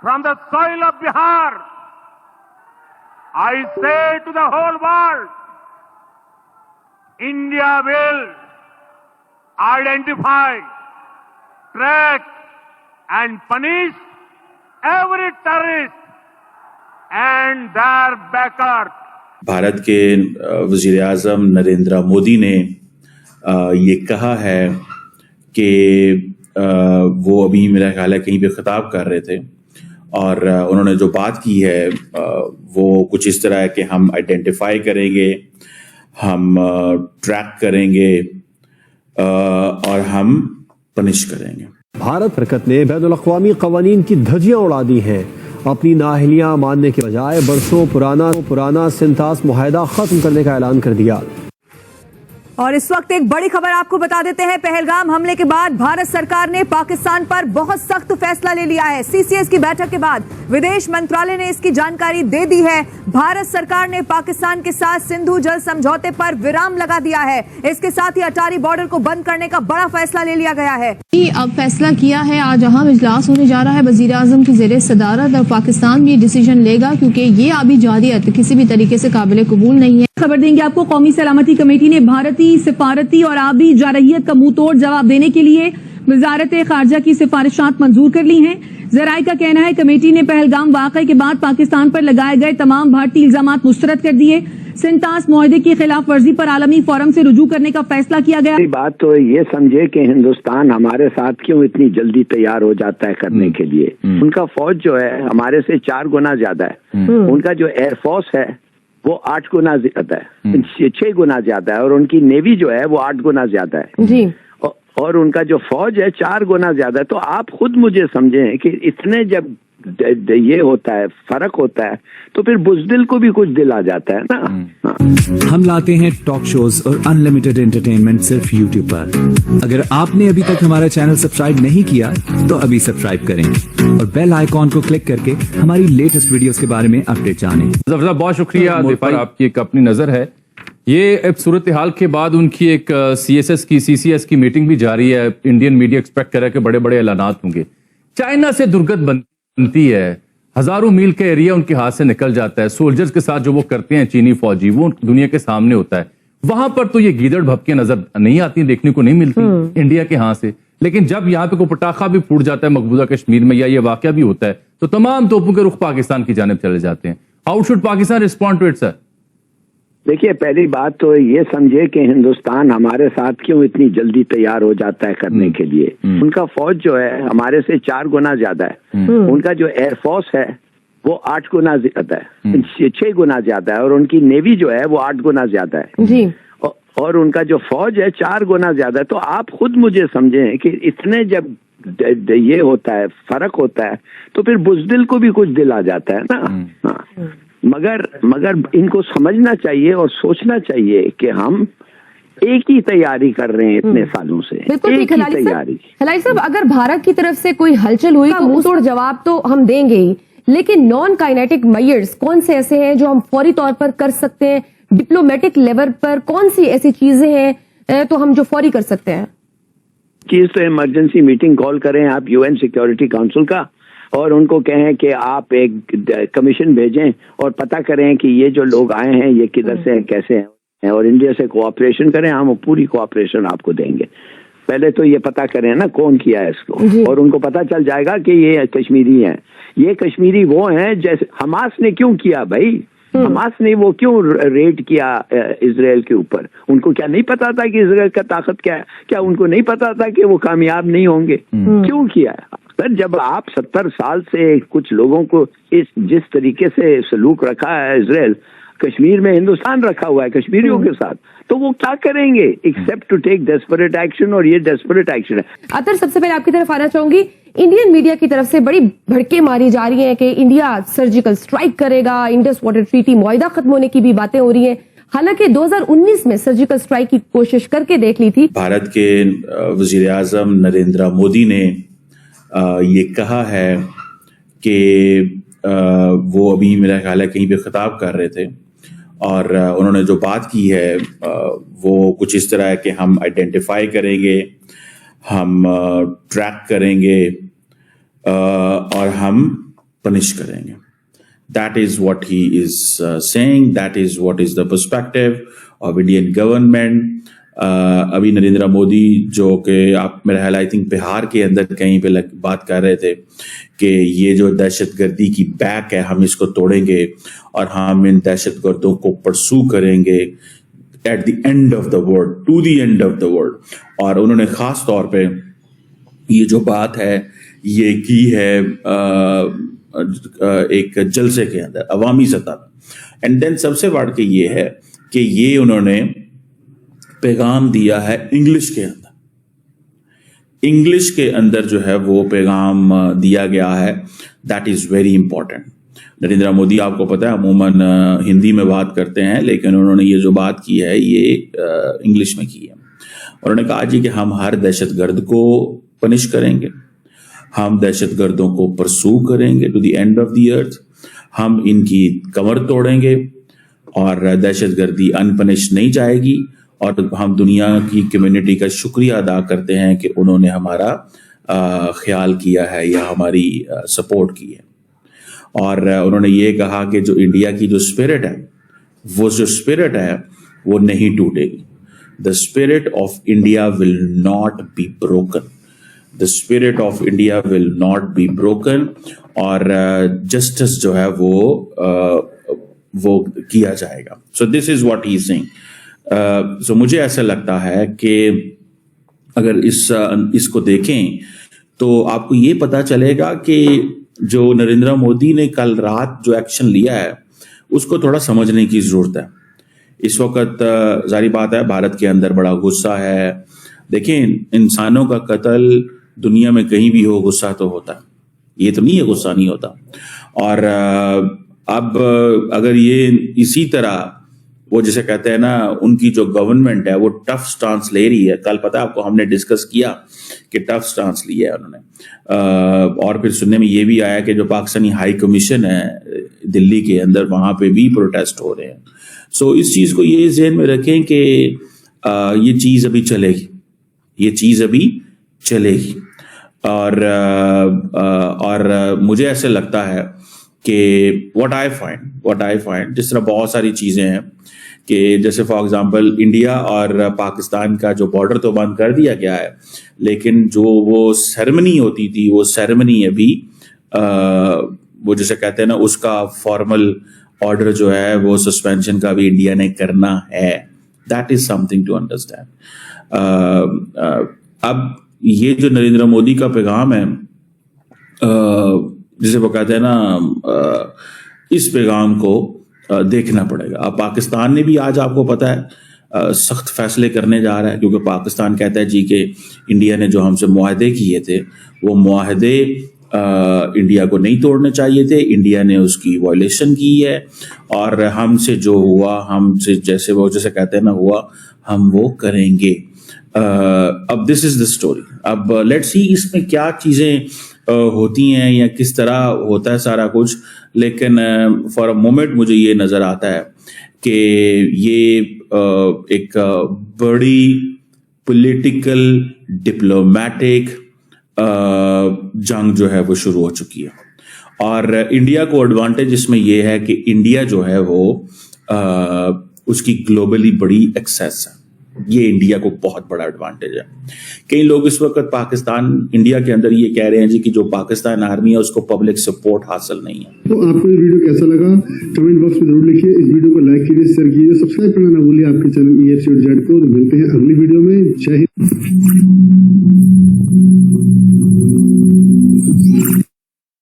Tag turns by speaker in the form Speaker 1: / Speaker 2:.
Speaker 1: from the soil of Bihar, I say to the whole world, India will identify, track and punish every terrorist and their backers.
Speaker 2: Bharat के वज़ीर आज़म नरेंद्र मोदी ने ये कहा है कि वो अभी मेरा ख्याल है कहीं पे खिताब कर रहे थे और उन्होंने जो बात की है वो कुछ इस तरह है कि हम आइडेंटिफाई करेंगे, हम ट्रैक करेंगे और हम पनिश करेंगे।
Speaker 3: भारत हरकत ने बैनुल अक़वामी क़वानीन की धज्जियां उड़ा दी हैं। अपनी नाअहलियां मानने के बजाय बरसों पुराना सिंथास मुआहदा खत्म करने का ऐलान कर दिया।
Speaker 4: और इस वक्त एक बड़ी खबर आपको बता देते हैं। पहलगाम हमले के बाद भारत सरकार ने पाकिस्तान पर बहुत सख्त फैसला ले लिया है। सीसीएस की बैठक के बाद विदेश मंत्रालय ने इसकी जानकारी दे दी है। भारत सरकार ने पाकिस्तान के साथ सिंधु जल समझौते पर विराम लगा दिया है। इसके साथ ही अटारी बॉर्डर को बंद करने का बड़ा फैसला ले लिया गया है।
Speaker 5: अब फैसला किया है, आज अहम इजलास होने जा रहा है वजीर आजम की ज़ेरे सदारत और पाकिस्तान भी डिसीजन लेगा क्योंकि ये आबी जारियत किसी भी तरीके से काबिल कबूल नहीं है।
Speaker 6: खबर देंगे आपको, कौमी सलामती कमेटी ने भारतीय सिफारती और आबी जारहियत का मुंह तोड़ जवाब देने के लिए वजारत खारजा की सिफारिशात मंजूर कर ली हैं। जराये का कहना है कमेटी ने पहलगाम वाक़े के बाद पाकिस्तान पर लगाए गए तमाम भारतीय इल्जामात मुस्तरद कर दिए। सिंथास मुआहदे की खिलाफ वर्जी पर आलमी फोरम से रुजू करने का फैसला किया गया।
Speaker 7: बात तो ये समझे कि हिंदुस्तान हमारे साथ क्यों इतनी जल्दी तैयार हो जाता है करने के लिए। उनका फौज जो है हमारे से 4 गुना ज्यादा है, उनका जो एयरफोर्स है वो 8 गुना ज्यादा है, 6 गुना ज्यादा है, और उनकी नेवी जो है वो 8 गुना ज्यादा है
Speaker 5: जी,
Speaker 7: और उनका जो फौज है 4 गुना ज्यादा है। तो आप खुद मुझे समझें कि इतने जब ये होता है, फर्क होता है, तो फिर बुज़दिल को भी कुछ दिल आ जाता है ना।
Speaker 8: हम लाते हैं टॉक शोज और अनलिमिटेड एंटरटेनमेंट सिर्फ यूट्यूब पर। अगर आपने अभी तक हमारा चैनल सब्सक्राइब नहीं किया तो अभी सब्सक्राइब करें और बेल आइकॉन को क्लिक करके हमारी लेटेस्ट वीडियोस के बारे में अपडेट जानें।
Speaker 9: बहुत शुक्रिया पर आपकी एक अपनी नजर है। ये सूरत हाल के बाद उनकी एक सीसीएस की मीटिंग भी जारी है। इंडियन मीडिया एक्सपेक्ट कर रहा है कि बड़े बड़े ऐलानात होंगे। चाइना से दुर्गत बनती है, हजारों मील का एरिया उनके हाथ से निकल जाता है। सोल्जर्स के साथ जो वो करते हैं चीनी फौजी, वो दुनिया के सामने होता है। वहां पर तो ये गीदड़ भपके नजर नहीं आती, देखने को नहीं मिलती इंडिया के हाथ से। लेकिन जब यहाँ पे कोई पटाखा भी फूट जाता है मकबूजा कश्मीर में या ये वाकया भी होता है तो तमाम तोपों के रुख पाकिस्तान की जानिब चले जाते हैं। How should Pakistan respond to it sir?
Speaker 7: देखिए, पहली बात तो ये समझे कि हिंदुस्तान हमारे साथ क्यों इतनी जल्दी तैयार हो जाता है करने के लिए। उनका फौज जो है हमारे से 4 गुना ज्यादा है, उनका जो एयरफोर्स है वो 8 गुना ज्यादा है, 6 गुना ज्यादा है, और उनकी नेवी जो है वो 8 गुना ज्यादा है
Speaker 5: जी,
Speaker 7: और उनका जो फौज है 4 गुना ज्यादा है। तो आप खुद मुझे समझें कि इतने जब ये होता है, फर्क होता है, तो फिर बुज़दिल को भी कुछ दिल आ जाता है ना। मगर इनको समझना चाहिए और सोचना चाहिए कि हम एक ही तैयारी कर रहे हैं इतने सालों से,
Speaker 5: बिल्कुल
Speaker 7: एक
Speaker 5: ठीक।
Speaker 7: ही तैयारी।
Speaker 5: हलाली साहब, अगर भारत की तरफ से कोई हलचल हुई तो मुंह तोड़ जवाब तो हम देंगे ही, लेकिन नॉन काइनेटिक मेजर्स कौन से ऐसे हैं जो हम फौरी तौर पर कर सकते हैं? डिप्लोमेटिक लेवल पर कौन सी ऐसी चीजें हैं तो हम जो फौरी कर सकते हैं?
Speaker 7: चीज तो इमरजेंसी मीटिंग कॉल करें आप यूएन सिक्योरिटी काउंसिल का, और उनको कहें कि आप एक कमीशन भेजें और पता करें कि ये जो लोग आए हैं ये किधर से हैं, कैसे हैं, और इंडिया से कोऑपरेशन करें। हम पूरी कोऑपरेशन आपको देंगे। पहले तो ये पता करें ना कौन किया है इसको, और उनको पता चल जाएगा कि ये कश्मीरी हैं। ये कश्मीरी वो हैं जैसे हमास ने क्यों किया भाई, हमास ने वो क्यों रेड किया इजराइल के ऊपर? उनको क्या नहीं पता था कि इजराइल का ताकत क्या है? क्या उनको नहीं पता था कि वो कामयाब नहीं होंगे? क्यों किया? सर, जब आप 70 साल से कुछ लोगों को जिस तरीके से सलूक रखा है इजराइल, कश्मीर में हिंदुस्तान रखा हुआ है कश्मीरियों के साथ, तो वो क्या करेंगे except to take desperate action, और ये डेस्परेट एक्शन है।
Speaker 5: अतर, सबसे पहले आपकी तरफ आना चाहूंगी। इंडियन मीडिया की तरफ से बड़ी भड़के मारी जा रही हैं कि इंडिया सर्जिकल स्ट्राइक करेगा, इंडस वाटर ट्रीटी मुआहदा खत्म होने की भी बातें हो रही हैं। हालांकि 2019 में सर्जिकल स्ट्राइक की कोशिश करके देख ली थी।
Speaker 2: भारत के वजीर आजम नरेंद्र मोदी ने ये कहा है कि वो अभी मेरा ख्याल है कहीं पे खिताब कर रहे थे और उन्होंने जो बात की है वो कुछ इस तरह है कि हम आइडेंटिफाई करेंगे, हम ट्रैक करेंगे और हम पनिश करेंगे. That is what he is saying. That is what is the perspective of Indian government. अभी नरेंद्र मोदी जो कि आप मेरा ख्याल आई थिंक बिहार के अंदर कहीं पे बात कर रहे थे कि ये जो दहशतगर्दी की बैक है हम इसको तोड़ेंगे और हम इन दहशतगर्दों को परसू करेंगे at the end of the world, to the end of the world. और उन्होंने खास तौर पे ये जो बात है ये की है एक जलसे के अंदर अवामी सतह पर. एंड देन सबसे बढ़ के ये है कि ये उन्होंने पैगाम दिया है इंग्लिश के अंदर. इंग्लिश के अंदर जो है वो पैगाम दिया गया है. That is very important. Narendra Modi आपको पता है अमूमन हिंदी में बात करते हैं, लेकिन उन्होंने ये जो बात की है ये इंग्लिश में की है. उन्होंने कहा जी कि हम हर दहशतगर्द को पनिश करेंगे, हम दहशतगर्दों को परसू करेंगे to the end of the earth, हम इनकी कमर तोड़ेंगे और दहशतगर्दी अनपनिश नहीं जाएगी. और हम दुनिया की कम्युनिटी का शुक्रिया अदा करते हैं कि उन्होंने हमारा ख्याल किया है या हमारी सपोर्ट की है. और उन्होंने ये कहा कि जो इंडिया की जो स्पिरिट है वो जो स्पिरिट है वो नहीं टूटेगी. The spirit of India will not be broken. The spirit of India will not be broken. और जस्टिस जो है वो किया जाएगा. So this is what he is saying. So मुझे ऐसा लगता है कि अगर इसको देखें तो आपको ये पता चलेगा कि जो नरेंद्र मोदी ने कल रात जो एक्शन लिया है उसको थोड़ा समझने की जरूरत है. इस वक्त जारी बात है भारत के अंदर बड़ा गुस्सा है. देखें, इंसानों का कत्ल दुनिया में कहीं भी हो गुस्सा तो होता है, ये तो नहीं है गुस्सा नहीं होता. और अब अगर ये इसी तरह वो जिसे कहते हैं ना उनकी जो गवर्नमेंट है वो टफ स्टांस ले रही है. कल पता है आपको हमने डिस्कस किया कि टफ स्टांस लिया है उन्होंने. और फिर सुनने में ये भी आया कि जो पाकिस्तानी हाई कमीशन है दिल्ली के अंदर वहां पे भी प्रोटेस्ट हो रहे हैं. सो इस चीज को ये ज़हन में रखें कि ये चीज अभी चलेगी, ये चीज अभी चलेगी. और मुझे ऐसे लगता है कि व्हाट आई फाइंड जिस तरह बहुत सारी चीजें हैं कि जैसे फॉर एग्जांपल इंडिया और पाकिस्तान का जो बॉर्डर तो बंद कर दिया गया है, लेकिन जो वो सेरेमनी होती थी वो सेरेमनी अभी वो जिसे कहते हैं ना उसका फॉर्मल ऑर्डर जो है वो सस्पेंशन का भी इंडिया ने करना है. That is something to understand. अब ये जो नरेंद्र मोदी का पैगाम है जिसे वो कहते हैं ना इस पैगाम को देखना पड़ेगा. अब पाकिस्तान ने भी आज आपको पता है सख्त फैसले करने जा रहा है, क्योंकि पाकिस्तान कहता है जी कि इंडिया ने जो हमसे मुआहदे किए थे वो मुआहदे इंडिया को नहीं तोड़ने चाहिए थे, इंडिया ने उसकी वायलेशन की है और हमसे जो हुआ हमसे जैसे वो जैसे कहते हैं ना हुआ हम वो करेंगे. अब दिस इज द स्टोरी. अब लेट्स सी इसमें क्या चीजें होती हैं या किस तरह होता है सारा कुछ. लेकिन फॉर अ मोमेंट मुझे ये नजर आता है कि ये एक बड़ी पॉलिटिकल डिप्लोमेटिक जंग जो है वो शुरू हो चुकी है. और इंडिया को एडवांटेज इसमें ये है कि इंडिया जो है वो उसकी ग्लोबली बड़ी एक्सेस है. ये इंडिया को बहुत बड़ा एडवांटेज है. कई लोग इस वक्त पाकिस्तान इंडिया के अंदर ये कह रहे हैं जी कि जो पाकिस्तान आर्मी है उसको पब्लिक सपोर्ट हासिल नहीं है.
Speaker 10: तो आपको ये वीडियो कैसा लगा कमेंट बॉक्स में जरूर लिखिए. इस वीडियो को लाइक कीजिए, शेयर कीजिए, सब्सक्राइब करना ना भूलिए आपके चैनल EFCZ को. मिलते हैं अगली वीडियो में. जय हिंद.